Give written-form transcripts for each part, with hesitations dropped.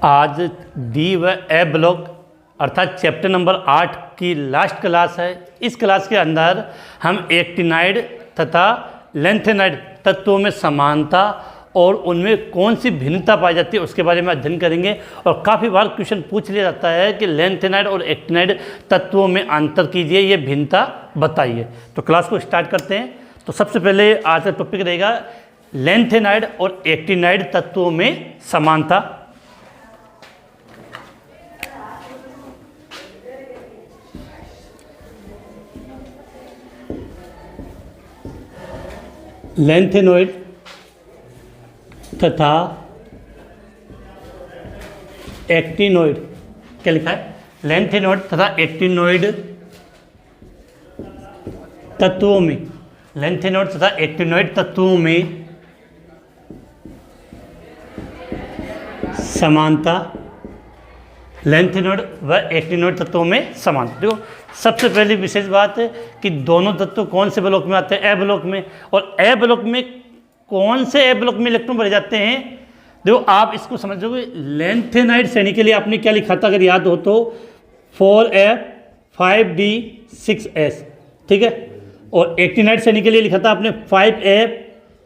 आज डी व ए ब्लॉक अर्थात चैप्टर नंबर 8 की लास्ट क्लास है। इस क्लास के अंदर हम एक्टिनाइड तथा लेंथेनाइड तत्वों में समानता और उनमें कौन सी भिन्नता पाई जाती है उसके बारे में अध्ययन करेंगे। और काफ़ी बार क्वेश्चन पूछ लिया जाता है कि लेंथेनाइड और एक्टिनाइड तत्वों में अंतर कीजिए, ये भिन्नता बताइए। तो क्लास को स्टार्ट करते हैं। तो सबसे पहले आज का टॉपिक रहेगा लेंथेनाइड और एक्टिनाइड तत्वों में समानता। लेंथेनॉइड तथा एक्टिनॉइड, क्या लिखा है? लेंथेनॉइड तथा एक्टिनॉइड तत्वों में, लेंथेनॉइड तथा एक्टिनॉइड तत्वों में समानता, लेंथेनॉइड व एक्टिनॉइड तत्वों में समानता। देखो सबसे पहली विशेष बात है कि दोनों तत्व कौन से ब्लॉक में आते हैं? ए ब्लॉक में। और ए ब्लॉक में कौन से ए ब्लॉक में इलेक्ट्रॉन भरे जाते हैं? देखो आप इसको समझोगे, लेंथेनाइड श्रेणी के लिए आपने क्या लिखा था अगर याद हो तो 4F 5D 6S, ठीक है। और एक्टिनाइड श्रेणी के लिए लिखा था आपने 5F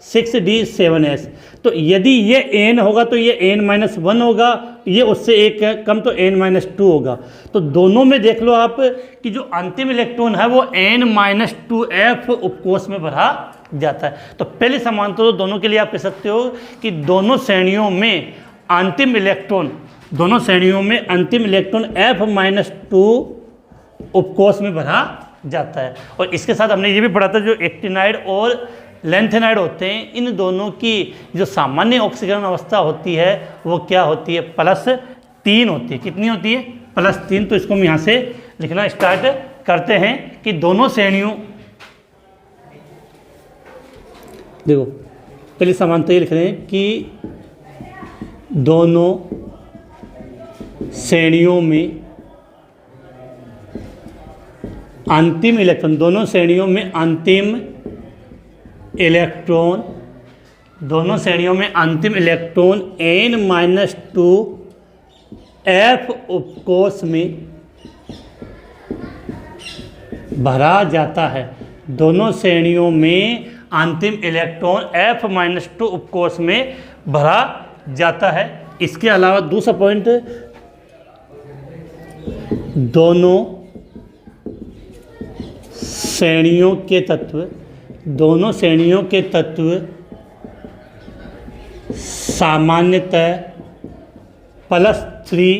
6D 7S। तो यदि ये n होगा तो ये n-1 होगा, ये उससे एक कम तो n-2 होगा। तो दोनों में देख लो आप कि जो अंतिम इलेक्ट्रॉन है वो n-2F उपकोष में भरा जाता है। तो पहले समानता तो दोनों के लिए आप कह सकते हो कि दोनों श्रेणियों में अंतिम इलेक्ट्रॉन, दोनों श्रेणियों में अंतिम इलेक्ट्रॉन F-2 उपकोष में भरा जाता है। और इसके साथ हमने ये भी पढ़ा था जो एक्टिनाइड और लेंथेनाइड होते हैं, इन दोनों की जो सामान्य ऑक्सीकरण अवस्था होती है वो क्या होती है? +3 होती है। कितनी होती है? +3। तो इसको हम यहाँ से लिखना स्टार्ट करते हैं कि दोनों श्रेणियों, देखो पहले समानता ये लिख रहे हैं कि दोनों श्रेणियों में अंतिम इलेक्ट्रॉन, दोनों श्रेणियों में अंतिम इलेक्ट्रॉन, दोनों श्रेणियों में अंतिम इलेक्ट्रॉन n-2 F उपकोष में भरा जाता है। दोनों श्रेणियों में अंतिम इलेक्ट्रॉन F-2 उपकोष में भरा जाता है। इसके अलावा दूसरा पॉइंट, दोनों श्रेणियों के तत्व, दोनों श्रेणियों के तत्व सामान्यतः +3,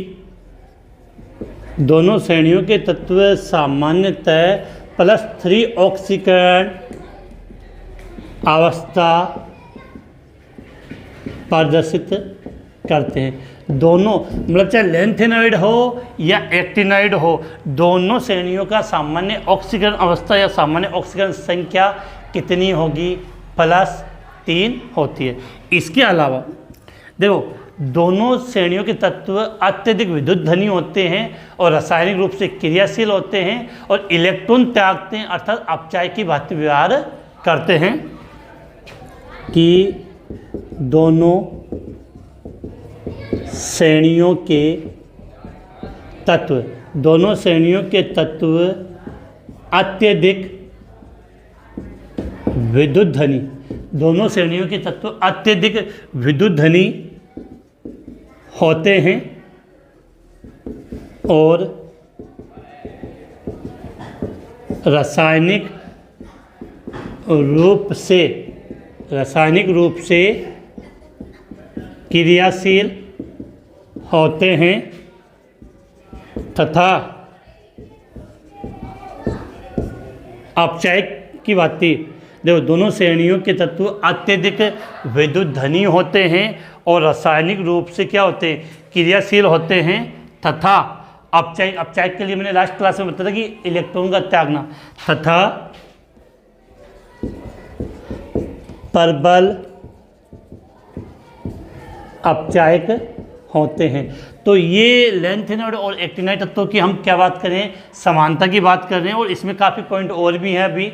दोनों श्रेणियों के तत्व सामान्यतः +3 ऑक्सीकरण अवस्था प्रदर्शित करते हैं। दोनों मतलब चाहे लेंथेनॉइड हो या एक्टिनाइड हो, दोनों श्रेणियों का सामान्य ऑक्सीकरण अवस्था या सामान्य ऑक्सीकरण संख्या कितनी होगी? +3 होती है। इसके अलावा देखो दोनों श्रेणियों के तत्व अत्यधिक विद्युत धनी होते हैं और रासायनिक रूप से क्रियाशील होते हैं और इलेक्ट्रॉन त्यागते हैं, अर्थात अपचाय की भांति व्यवहार करते हैं। कि दोनों श्रेणियों के तत्व, दोनों श्रेणियों के तत्व अत्यधिक विद्युत धनी, दोनों श्रेणियों के तत्व अत्यधिक विद्युत धनी होते हैं और रासायनिक रूप से क्रियाशील होते हैं तथा अपचायक की भांति, देखो दोनों श्रेणियों के तत्व अत्यधिक विद्युत धनी होते हैं और रासायनिक रूप से क्या होते हैं? क्रियाशील होते हैं तथा अपचायक, अपचायक के लिए मैंने लास्ट क्लास में बताया था कि इलेक्ट्रॉन का त्यागना, तथा प्रबल अपचायक होते हैं। तो ये लेंथेनॉइड और एक्टिनाइड तत्वों की हम क्या बात करें? समानता की बात कर रहे हैं। और इसमें काफ़ी पॉइंट और भी हैं अभी।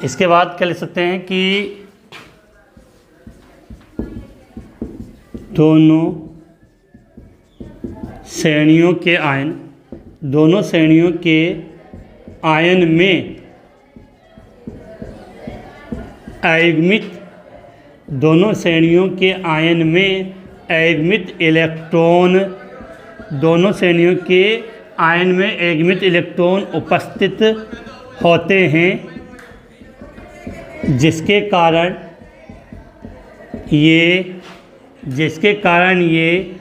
इसके बाद क्या लिख सकते हैं कि दोनों श्रेणियों के आयन, दोनों श्रेणियों के आयन में अयुग्मित, दोनों श्रेणियों के आयन में अयुग्मित इलेक्ट्रॉन, दोनों श्रेणियों के आयन में अयुग्मित इलेक्ट्रॉन उपस्थित होते हैं, जिसके कारण ये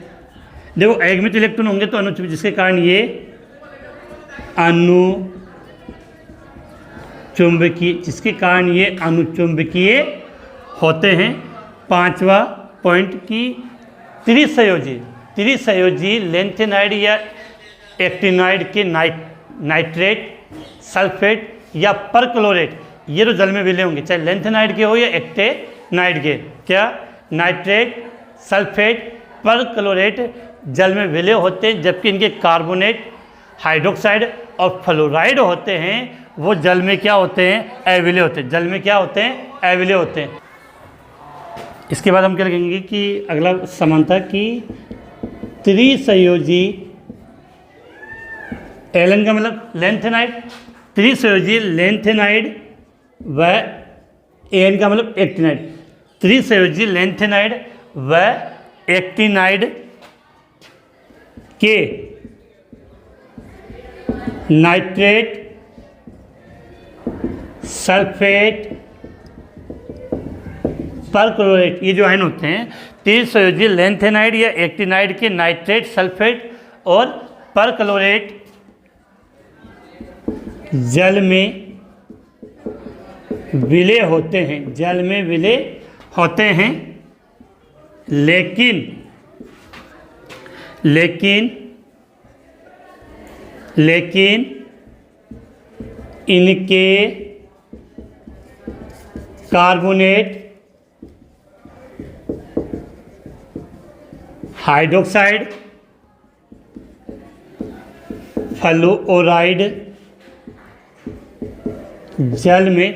देखो अयुग्मित इलेक्ट्रॉन होंगे तो अनुचुंबकीय, जिसके कारण ये अनुचुंबकीय होते हैं। पांचवा पॉइंट की त्रिसंयोजी लेंथेनाइड या एक्टिनाइड के नाइट्रेट, सल्फेट या परक्लोरेट, ये तो जल में विलय होंगे, चाहे लेंथेनाइड के हो या एक्टिनाइड के, क्या नाइट्रेट, सल्फेट, परक्लोरेट जल में विलय होते हैं, जबकि इनके कार्बोनेट, हाइड्रोक्साइड और फ्लोराइड होते हैं वो जल में क्या होते हैं, अविलय होते हैं। जल में क्या होते हैं, अविलय होते हैं। इसके बाद हम क्या लिखेंगे कि अगला समानता की त्रिसंयोजी, एलन का मतलब लेंथेनाइड, त्रिसंयोजी लेंथेनाइड व एन का मतलब एक्टिनाइड, त्रिसंयोजी लेंथेनाइड व एक्टिनाइड के नाइट्रेट, सल्फेट, परक्लोरेट, ये जो आयन होते हैं त्रिसंयोजी लेंथेनाइड या एक्टिनाइड के नाइट्रेट, सल्फेट और परक्लोरेट जल में विलय होते हैं, जल में विलय होते हैं, लेकिन इनके कार्बोनेट, हाइड्रोक्साइड, फ्लोराइड जल में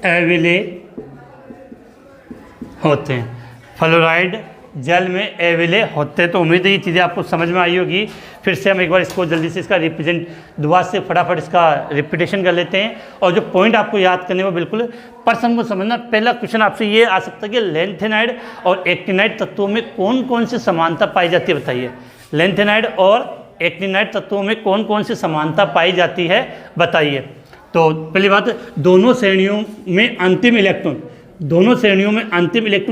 अविलय होते हैं, फ्लोराइड जल में अविलय होते हैं। तो उम्मीद है ये चीज़ें आपको समझ में आई होगी। फिर से हम एक बार इसको जल्दी से इसका रिप्रेजेंट दोबारा से फटाफट इसका रिपीटेशन कर लेते हैं, और जो पॉइंट आपको याद करने वो बिल्कुल पर्सन को समझना। पहला क्वेश्चन आपसे ये आ सकता है कि लेंथेनाइड और एक्टिनाइड तत्वों में कौन कौन सी समानता पाई जाती है, बताइए। लेंथेनाइड और एक्टिनाइड तत्वों में कौन कौन सी समानता पाई जाती है, बताइए। तो पहली बात, दोनों श्रेणियों में अंतिम इलेक्ट्रॉन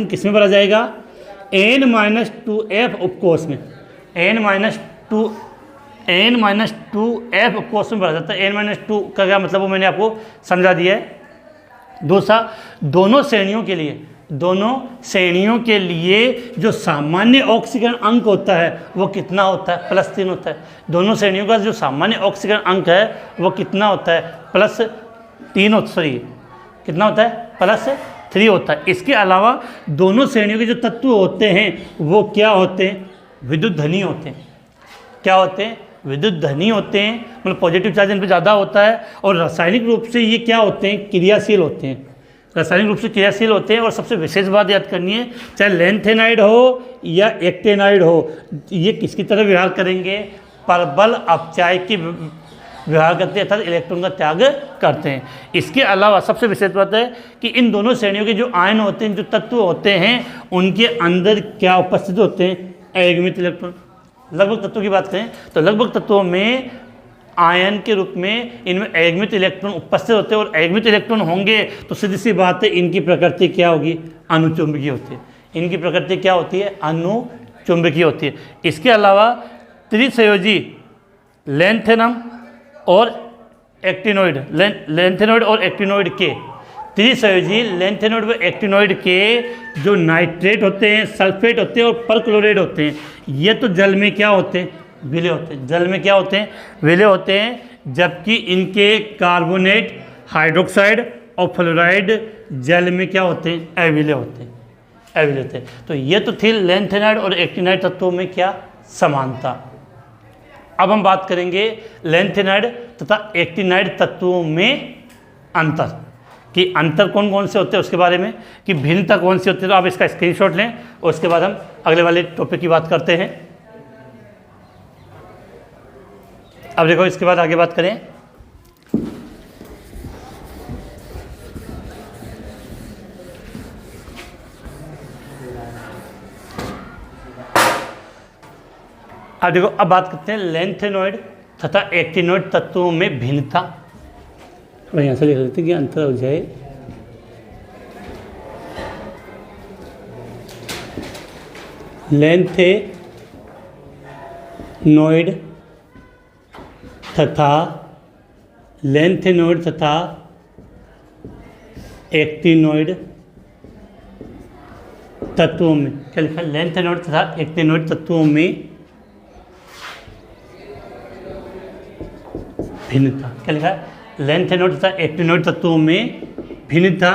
किस में भरा जाएगा, n-2f उपकोष में, n-2f उपकोष में भरा जाता है। n-2 का क्या मतलब वो मैंने आपको समझा दिया है। दूसरा, दोनों श्रेणियों के लिए जो सामान्य ऑक्सीकरण अंक होता है वो कितना होता है, +3 होता है। दोनों श्रेणियों का जो सामान्य ऑक्सीकरण अंक है वो कितना होता है, कितना होता है, +3 होता है। इसके अलावा दोनों श्रेणियों के जो तत्व होते हैं वो क्या होते हैं, विद्युत धनी होते हैं। क्या होते हैं, विद्युत धनी होते हैं, मतलब पॉजिटिव चार्ज इन पर ज़्यादा होता है। और रासायनिक रूप से ये क्या होते हैं, क्रियाशील होते हैं, रासायनिक रूप से क्रियाशील होते हैं। और सबसे विशेष बात याद करनी है, चाहे लेंथेनाइड हो या एक्टिनाइड हो, ये किसकी तरह व्यवहार करेंगे, परबल अपचाय की व्यवहार करते हैं, अर्थात इलेक्ट्रॉन का त्याग करते हैं। इसके अलावा सबसे विशेष बात है कि इन दोनों श्रेणियों के जो आयन होते हैं, जो तत्व होते हैं, उनके अंदर क्या उपस्थित होते हैं, अयुग्मित इलेक्ट्रॉन। लगभग तत्वों की बात करें तो लगभग तत्वों में आयन के रूप में इनमें अयुग्मित इलेक्ट्रॉन उपस्थित होते हैं। और अयुग्मित इलेक्ट्रॉन होंगे तो सीधी सी बात है, इनकी प्रकृति क्या होगी, अनुचुंबकीय होती है। इनकी प्रकृति क्या होती है, अनुचुंबकीय होती है। इसके अलावा त्रिसंयोजी लेंथेनम और एक्टिनोइड, लेंथेनोइड और एक्टिनोइड के, त्रिसंयोजी लेंथेनोइड व एक्टिनोइड के जो नाइट्रेट होते हैं, सल्फेट होते हैं और परक्लोराइड होते हैं, ये तो जल में क्या होते हैं, विलय होते हैं। जल में क्या होते हैं, विलय होते हैं। जबकि इनके कार्बोनेट, हाइड्रोक्साइड और फ्लोराइड जल में क्या होते हैं, अविलय होते हैं। तो ये तो थी लेंथेनाइड और एक्टिनाइड तत्वों में क्या समानता। अब हम बात करेंगे लेंथेनाइड तथा एक्टिनाइड तत्वों में अंतर। कि अंतर कौन कौन से होते हैं उसके बारे में, कि भिन्नता कौन सी होती है। तो आप इसका स्क्रीनशॉट लें और उसके बाद हम अगले वाले टॉपिक की बात करते हैं। अब देखो इसके बाद आगे बात करें। अब देखो, अब बात करते हैं लेंथेनॉइड तथा एक्टिनॉइड तत्वों में भिन्नता। यहाँ से लिख लेते हैं कि अंतर हो जाए। लेंथेनॉइड तथा एक्टिनॉइड तत्वों में, क्या लिखा है? लेंथेनॉइड तथा एक्टिनॉइड तत्वों में भिन्नता। क्या लिखा है? लेंथेनॉइड तथा एक्टिनॉइड तत्वों में भिन्नता,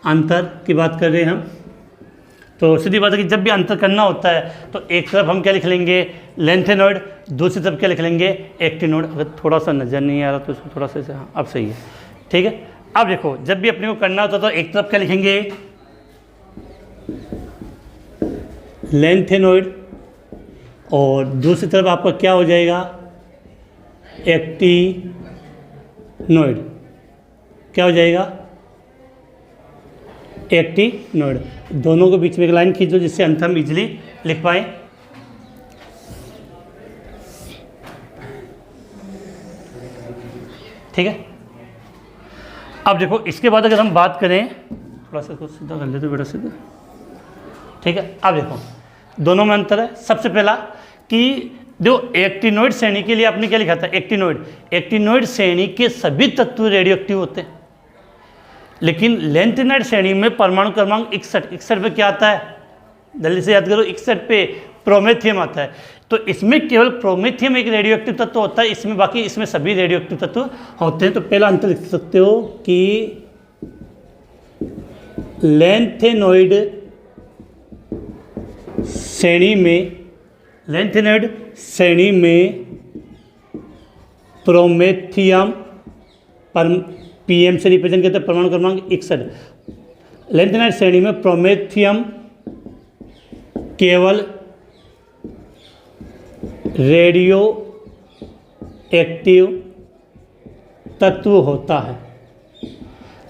अंतर की बात कर रहे हैं हम। तो सीधी बात है कि जब भी अंतर करना होता है तो एक तरफ हम क्या लिख लेंगे? लेंथेनॉइड, दूसरी तरफ क्या लिख लेंगे? एक्टिनॉइड। अगर थोड़ा सा नज़र नहीं आ रहा तो इसको थोड़ा सा, हाँ अब सही है, ठीक है। अब देखो, जब भी अपने को करना होता है तो एक तरफ क्या लिखेंगे? लेंथेनॉइड, और दूसरी तरफ आपका क्या हो जाएगा? एक्टिनॉइड। क्या हो जाएगा? एक्टिनॉइड। दोनों के बीच में एक लाइन खींचो जिससे अंतर हम इजीली लिख पाए। ठीक है। अब देखो, इसके बाद अगर हम बात करें, थोड़ा सा कुछ सीधा कर लेते बेटा, सीधा, ठीक है। अब देखो, दोनों में अंतर है। सबसे पहला कि जो एक्टिनॉइड श्रेणी के लिए आपने क्या लिखा था? एक्टिनॉइड श्रेणी के सभी तत्व रेडियो एक्टिव होते हैं, लेकिन लेंथेनॉइड श्रेणी में परमाणु क्रमांक 61 पे क्या आता है? जल्दी से याद करो, 61 पे प्रोमेथियम आता है। तो इसमें केवल प्रोमेथियम एक रेडियो एक्टिव तत्व होता है, इसमें बाकी इसमें सभी रेडियो एक्टिव तत्व होते हैं। तो पहला अंतर लिख सकते हो कि लेंथेनॉइड श्रेणी में प्रोमेथियम, पीएम से रिप्रेजेंट करते हैं परमाणु क्रमांक 61। लेंथेनॉइड श्रेणी में प्रोमेथियम केवल रेडियो एक्टिव तत्व होता है।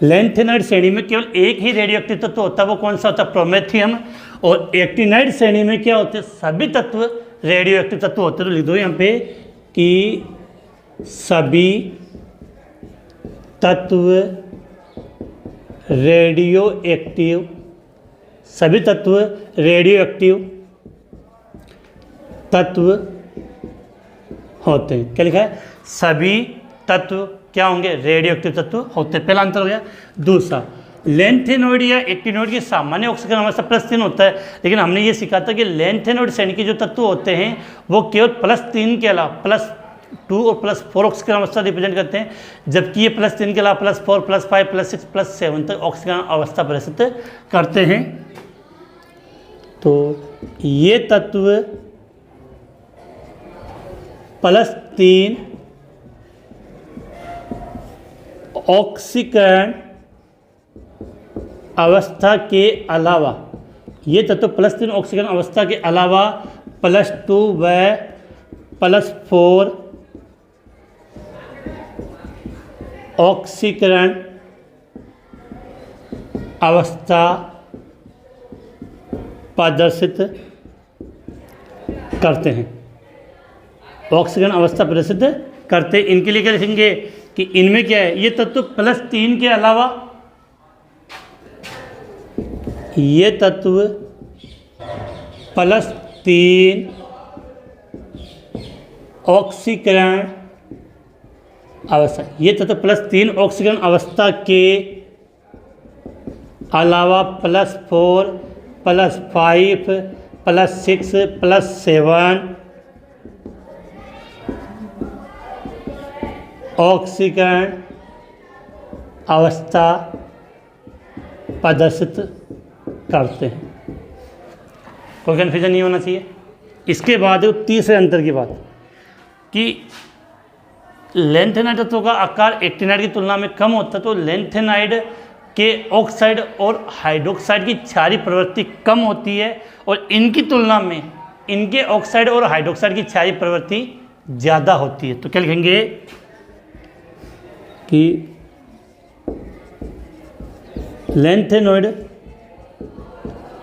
लेंथेनॉइड श्रेणी में केवल एक ही रेडियो एक्टिव तत्व होता है, वो कौन सा होता है? प्रोमेथियम। और एक्टिनॉइड श्रेणी में क्या होते हैं? सभी तत्व रेडियो एक्टिव तत्व होते हैं। तो लिख दो यहाँ पे कि सभी तत्व रेडियो एक्टिव, सभी तत्व रेडियो एक्टिव तत्व होते हैं। क्या लिखा है? सभी तत्व क्या होंगे? रेडियो एक्टिव तत्व होते हैं। पहला अंतर हो गया। दूसरा, लेंथेनॉइड या एक्टिनॉइड की सामान्य ऑक्सीजन अवस्था +3 होता है, लेकिन हमने ये सीखा था कि लेंथेनॉइड श्रेणी के जो तत्व होते हैं वो केवल +3 के अलावा +2 और +4 ऑक्सीजन अवस्था रिप्रेजेंट करते हैं, जबकि ये +3 के अलावा +4, +5, +6, +7 तक ऑक्सीजन अवस्था प्रदर्शित करते हैं। तो ये तत्व +3 ऑक्सीकरण अवस्था के अलावा, ये तत्व +3 ऑक्सीकरण अवस्था के अलावा +2 व +4 ऑक्सीकरण अवस्था प्रदर्शित करते हैं। ऑक्सीकरण अवस्था प्रदर्शित करते, इनके लिए क्या लिखेंगे कि इनमें क्या है? ये तत्व +3 के अलावा, ये तत्व +3 ऑक्सीकरण अवस्था, ये तत्व +3 ऑक्सीकरण अवस्था के अलावा +4, +5, +6, +7 ऑक्सीकरण अवस्था प्रदर्शित करते हैं। कोई कन्फ्यूजन नहीं होना चाहिए। इसके बाद तीसरे अंतर की बात कि लेंथेनाइड तत्वों का आकार एक्टिनाइड की तुलना में कम होता है। तो लेंथेनाइड के ऑक्साइड और हाइड्रोक्साइड की क्षारीय प्रवृत्ति कम होती है और इनकी तुलना में इनके ऑक्साइड और हाइड्रोक्साइड की क्षारीय प्रवृत्ति ज़्यादा होती है। तो क्या लिखेंगे कि लैंथेनॉइड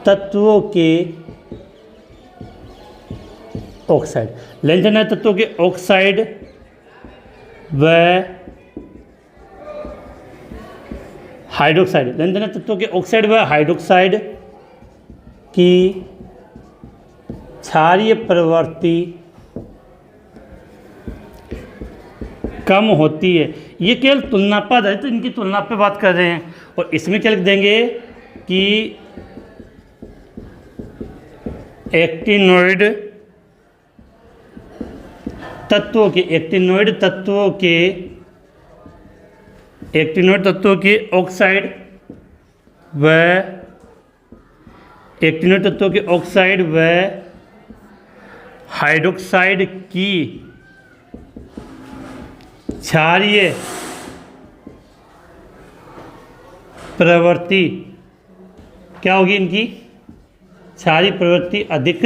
तत्वों के ऑक्साइड, लैंथेनॉइड तत्वों के ऑक्साइड व हाइड्रोक्साइड, लैंथेनॉइड तत्वों के ऑक्साइड व हाइड्रोक्साइड की क्षारीय प्रवृत्ति कम होती है। ये केवल तुलनापद है, तो इनकी तुलना पे बात कर रहे हैं। और इसमें क्या लिख देंगे कि एक्टिनॉइड तत्वों के ऑक्साइड व हाइड्रोक्साइड की क्षारीय प्रवृत्ति क्या होगी, इनकी क्षारीय प्रवृत्ति अधिक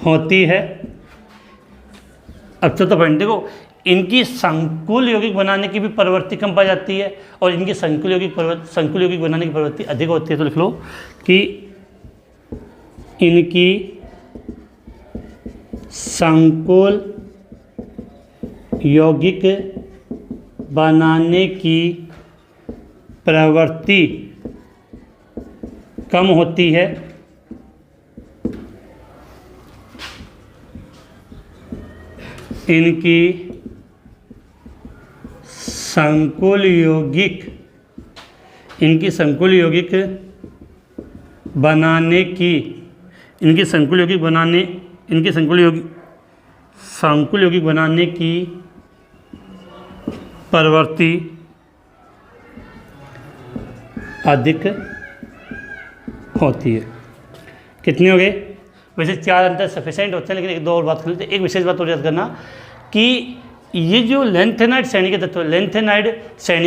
होती है। अब चौथा पॉइंट देखो, इनकी संकुल यौगिक बनाने की भी प्रवृत्ति कम पाई जाती है और इनकी संकुल यौगिक बनाने की प्रवृत्ति अधिक होती है। तो लिख लो कि इनकी संकुल यौगिक बनाने की प्रवृत्ति कम होती है इनकी संकुल यौगिक बनाने की प्रवृत्ति अधिक होती है। कितने हो गए? वैसे 4 अंतर सफिशेंट होते हैं, लेकिन एक दो और बात कर लेते हैं। एक विशेष बात और याद करना कि ये जो लैंथेनाइड श्रेणी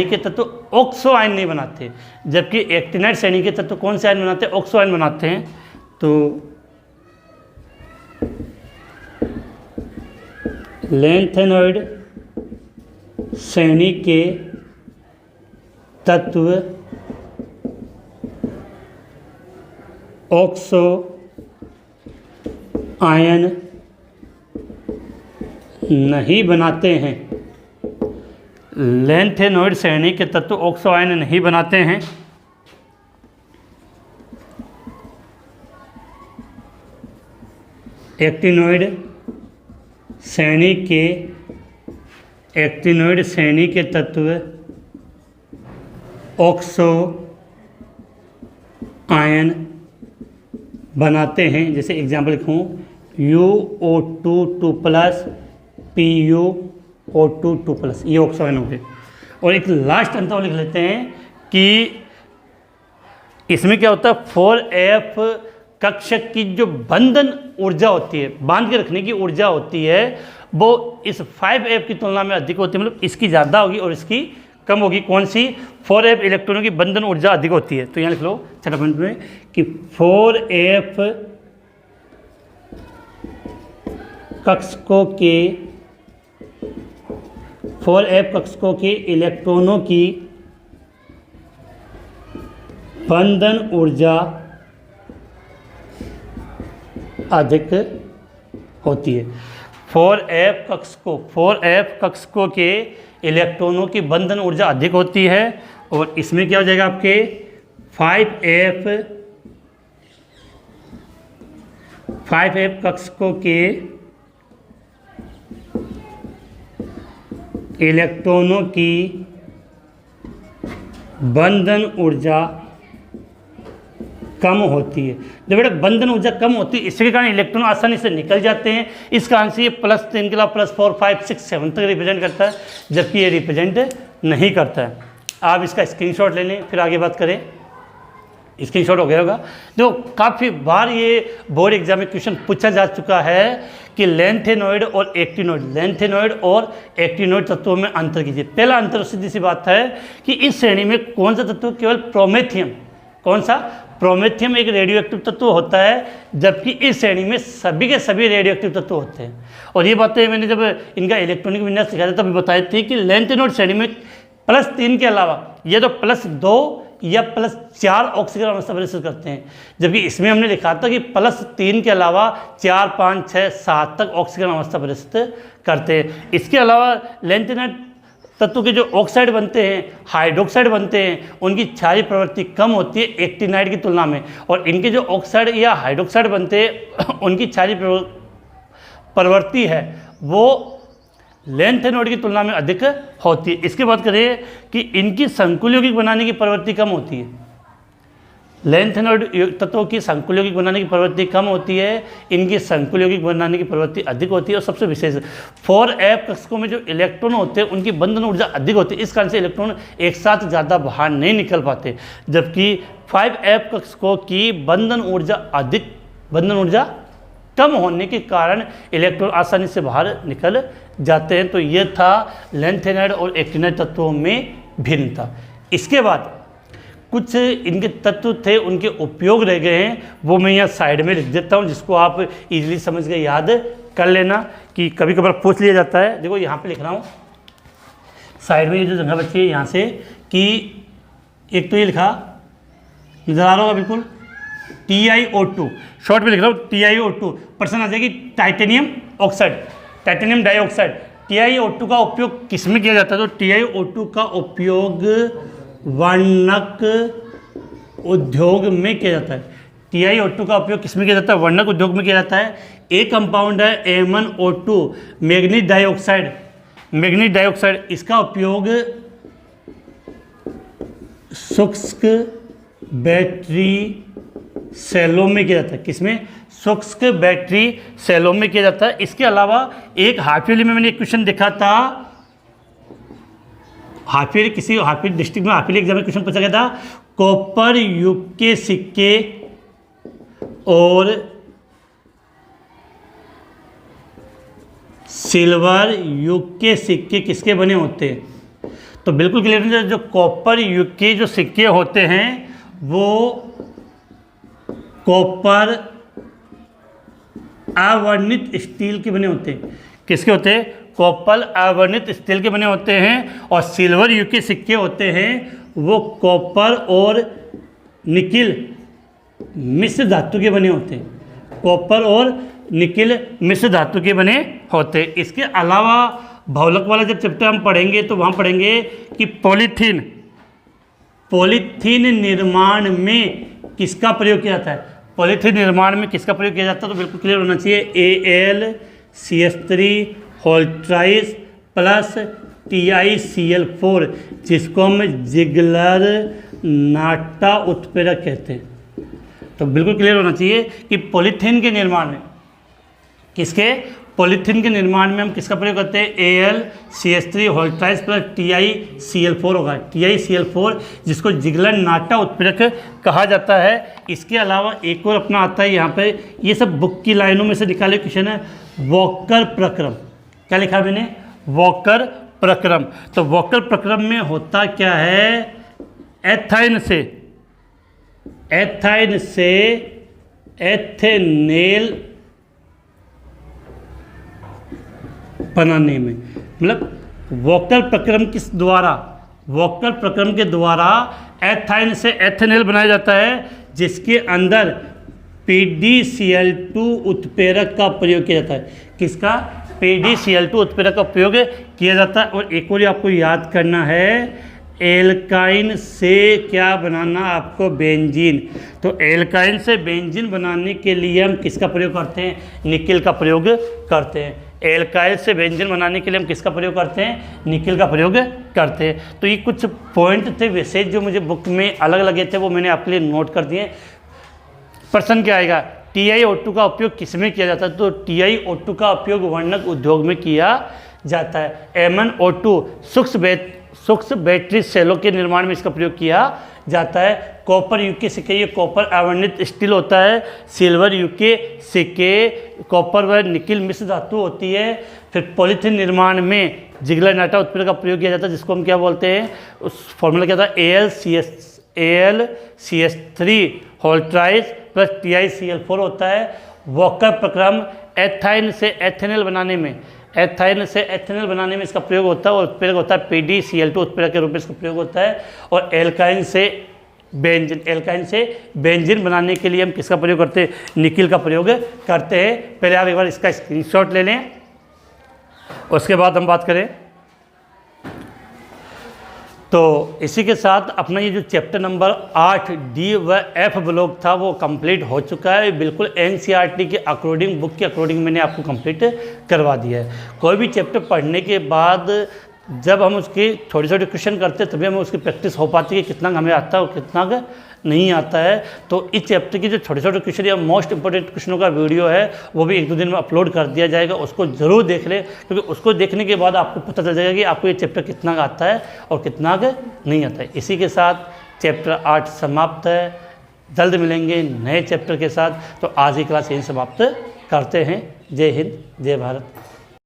के तत्व ऑक्सो आयन नहीं बनाते, जबकि एक्टिनाइड श्रेणी के तत्व कौन से आयन बनाते हैं? ऑक्सो आयन बनाते हैं। तो लैंथेनॉइड श्रेणी के तत्व ऑक्सो आयन नहीं बनाते हैं। लैंथेनॉइड श्रेणी के तत्व ऑक्सो आयन नहीं बनाते हैं। एक्टिनॉइड श्रेणी के तत्व ऑक्सो आयन बनाते हैं। जैसे एग्जाम्पल लिखूँ, UO2 2+, PuO2 2+, ये ऑक्सो आयन हो गए। और एक लास्ट अंतर लिख लेते हैं कि इसमें क्या होता है, 4F कक्षक की जो बंधन ऊर्जा होती है, बांध के रखने की ऊर्जा होती है, वो इस 5F की तुलना में अधिक होती है। मतलब इसकी ज़्यादा होगी और इसकी कम होगी। कौन सी? 4F इलेक्ट्रॉनों की बंधन ऊर्जा अधिक होती है। तो यहाँ लिख लो छठा पॉइंट में कि 4F कक्षकों के इलेक्ट्रॉनों की बंधन ऊर्जा अधिक होती है। 4F कक्षकों के इलेक्ट्रॉनों की बंधन ऊर्जा अधिक होती है। और इसमें क्या हो जाएगा आपके 5F कक्षकों के इलेक्ट्रॉनों की बंधन ऊर्जा कम होती है। जब बेटा बंधन ऊर्जा कम होती है, इसके कारण इलेक्ट्रॉन आसानी से निकल जाते हैं। इस कारण से ये +3 के अलावा +4 5 6 7 तक रिप्रेजेंट करता है, जबकि ये रिप्रेजेंट नहीं करता है। आप इसका स्क्रीनशॉट ले लें, फिर आगे बात करें। स्क्रीनशॉट हो गया होगा। जो काफ़ी बार ये बोर्ड एग्जाम में क्वेश्चन पूछा जा चुका है कि लेंथेनॉइड और एक्टिनॉइड तत्वों में अंतर कीजिए। पहला अंतर सीधी सी बात है कि इस श्रेणी में कौन सा तत्व केवल प्रोमेथियम, कौन सा, प्रोमेथियम एक रेडियो एक्टिव तत्व होता है, जबकि इस श्रेणी में सभी के सभी रेडियो एक्टिव तत्व होते हैं। और ये बातें मैंने जब इनका इलेक्ट्रॉनिक विन्यास सिखाया था तभी बताई थी कि लेंथेनॉइड श्रेणी में +3 के अलावा ये तो +2 या +4 ऑक्सीजन अवस्था परिवर्तित करते हैं, जबकि इसमें हमने लिखा था कि +3 के अलावा 4, 5, 6, 7 तक ऑक्सीजन अवस्था परिवर्तित करते हैं। इसके अलावा लेंथेनॉइड तत्व के जो ऑक्साइड बनते हैं, हाइड्रोक्साइड बनते हैं, उनकी क्षारीय प्रवृत्ति कम होती है एक्टिनाइड की तुलना में, और इनके जो ऑक्साइड या हाइड्रोक्साइड बनते हैं उनकी क्षारीय प्रवृत्ति है वो लेंथेनॉइड की तुलना में अधिक होती है। इसके बाद करें कि इनकी संकुल यौगिक बनाने की प्रवृत्ति कम होती है। लेंथेनॉइड तत्वों की संकुल यौगिक बनाने की प्रवृत्ति कम होती है, इनकी संकुल यौगिक बनाने की प्रवृत्ति अधिक होती है। और सबसे विशेष 4f कक्षकों में जो इलेक्ट्रॉन होते हैं उनकी बंधन ऊर्जा अधिक होती है, इस कारण से इलेक्ट्रॉन एक साथ ज़्यादा बाहर नहीं निकल पाते, जबकि 5f कक्षकों की बंधन ऊर्जा कम होने के कारण इलेक्ट्रॉन आसानी से बाहर निकल जाते हैं। तो ये था लेंथेनॉइड और एक्टिनाइड तत्वों में भिन्नता। इसके बाद कुछ इनके तत्व थे, उनके उपयोग रह गए हैं, वो मैं यहाँ साइड में लिख देता हूँ, जिसको आप इजीली समझ के याद कर लेना कि कभी कभार पूछ लिया जाता है। देखो यहाँ पे लिख रहा हूँ साइड में, ये जो जगह बची है यहाँ से, कि एक तो ये लिखा नजर आ रहा होगा बिल्कुल TiO2, शॉर्ट में लिख रहा हूँ TiO2, प्रश्न आ जाएगी titanium oxide, titanium dioxide. TiO2 का उपयोग किस में किया जाता है? तो TiO2 का उपयोग वर्णक उद्योग में किया जाता है। TiO2 का उपयोग किस में किया जाता है? वर्णक उद्योग में किया जाता है। एक कंपाउंड है MnO2, मैग्नीज डाइऑक्साइड, इसका उपयोग शुष्क बैटरी सेलों में किया जाता है। किसमें? शुष्क बैटरी सेलों में किया जाता है। इसके अलावा एक हाफिली में मैंने एक क्वेश्चन देखा था, हाफिली डिस्ट्रिक्ट में हाफिली एग्जाम में क्वेश्चन पूछा गया था, कॉपर युग के सिक्के और सिल्वर युग के सिक्के किसके बने होते हैं? तो बिल्कुल क्लियर है, जो कॉपर युग के जो सिक्के होते हैं वो कॉपर अवर्णित स्टील के बने होते हैं। किसके होते हैं? कॉपर अवर्णित स्टील के बने होते हैं। और सिल्वर युग के सिक्के होते हैं वो कॉपर और निकिल मिश्र धातु के बने होते हैं, कॉपर और निकिल मिश्र धातु के बने होते हैं। इसके अलावा भौलक वाला जब चैप्टर हम पढ़ेंगे तो वहाँ पढ़ेंगे कि पॉलीथीन निर्माण में किसका प्रयोग किया जाता है? पॉलीथीन निर्माण में किसका प्रयोग किया जाता है? तो बिल्कुल क्लियर होना चाहिए AlCH3 होल्ट्राइस प्लस TiCl4, जिसको हम जिगलर नाटा उत्प्रेरक कहते हैं। तो बिल्कुल क्लियर होना चाहिए कि पॉलीथीन के निर्माण में पॉलीथीन के निर्माण में हम किसका प्रयोग करते हैं? AlCH3 होल्ट्राइस प्लस TiCl4 होगा, TiCl4, जिसको जिगलर नाटा उत्प्रेरक कहा जाता है। इसके अलावा एक और अपना आता है यहाँ पे, ये सब बुक की लाइनों में से निकाले क्वेश्चन है, वॉकर प्रक्रम। क्या लिखा मैंने? वॉकर प्रक्रम। तो वॉकर प्रक्रम में होता क्या है? एथाइन से एथेनेल बनाने में, मतलब वॉकर प्रक्रम के द्वारा एथाइन से एथेनेल बनाया जाता है, जिसके अंदर PdCl2 उत्प्रेरक का प्रयोग किया जाता है। किसका? PdCl2 उत्प्रेरक का प्रयोग किया जाता है। और एक और आपको याद करना है, एल्काइन से क्या बनाना? आपको बेंजीन। तो एल्काइन से बेंजीन बनाने के लिए हम किसका प्रयोग करते हैं? निकिल का प्रयोग करते हैं। एल्काइल से बेंजीन बनाने के लिए हम किसका प्रयोग करते हैं? निकिल का प्रयोग करते हैं। तो ये कुछ पॉइंट थे विशेष जो मुझे बुक में अलग लगे थे, वो मैंने आपके लिए नोट कर दिए। प्रश्न क्या आएगा? TiO2 का उपयोग किस में किया जाता है? तो TiO2 का उपयोग वर्णक उद्योग में किया जाता है। MnO2 सूक्ष्म बैटरी सेलों के निर्माण में इसका प्रयोग किया जाता है। कॉपर युग के सिक्के, ये कॉपर अवर्णित स्टील होता है। सिल्वर युग के सिक्के कॉपर व निकिल मिश्र धातु होती है। फिर पॉलीथीन निर्माण में जिगलनाटा उत्प्रेरक का प्रयोग किया जाता है, जिसको हम क्या बोलते हैं, उस फॉर्मूला क्या था, AlCH3 होल्ट्राइज प्लस TiCl4 होता है। वॉकर प्रक्रम एथाइन से एथेनॉल बनाने में, एथाइन से एथेनॉल बनाने में इसका प्रयोग होता है और उत्प्रेरक होता है PdCl2 उत्प्रेरक के रूप में इसका प्रयोग होता है। और एल्काइन से बेंजीन बनाने के लिए हम किसका प्रयोग करते हैं, निकिल का प्रयोग करते हैं। पहले आप एक बार इसका स्क्रीनशॉट ले लें, उसके बाद हम बात करें। तो इसी के साथ अपना ये जो चैप्टर नंबर 8 डी व एफ ब्लॉक था वो कंप्लीट हो चुका है। बिल्कुल NCERT के अकॉर्डिंग, बुक के अकॉर्डिंग मैंने आपको कंप्लीट करवा दिया है। कोई भी चैप्टर पढ़ने के बाद जब हम उसके छोटे छोटे क्वेश्चन करते हैं तभी हमें उसकी प्रैक्टिस हो पाती है, कितना हमें आता है और कितना नहीं आता है। तो इस चैप्टर की जो छोटे छोटे क्वेश्चन या मोस्ट इंपॉर्टेंट क्वेश्चनों का वीडियो है वो भी 1-2 दिन में अपलोड कर दिया जाएगा, उसको ज़रूर देख लें, क्योंकि उसको देखने के बाद आपको पता चल जाएगा कि आपको ये चैप्टर कितना का आता है और कितना का नहीं आता है। इसी के साथ चैप्टर 8 समाप्त है। जल्द मिलेंगे नए चैप्टर के साथ। तो आज की क्लास यहीं समाप्त करते हैं। जय हिंद, जय भारत।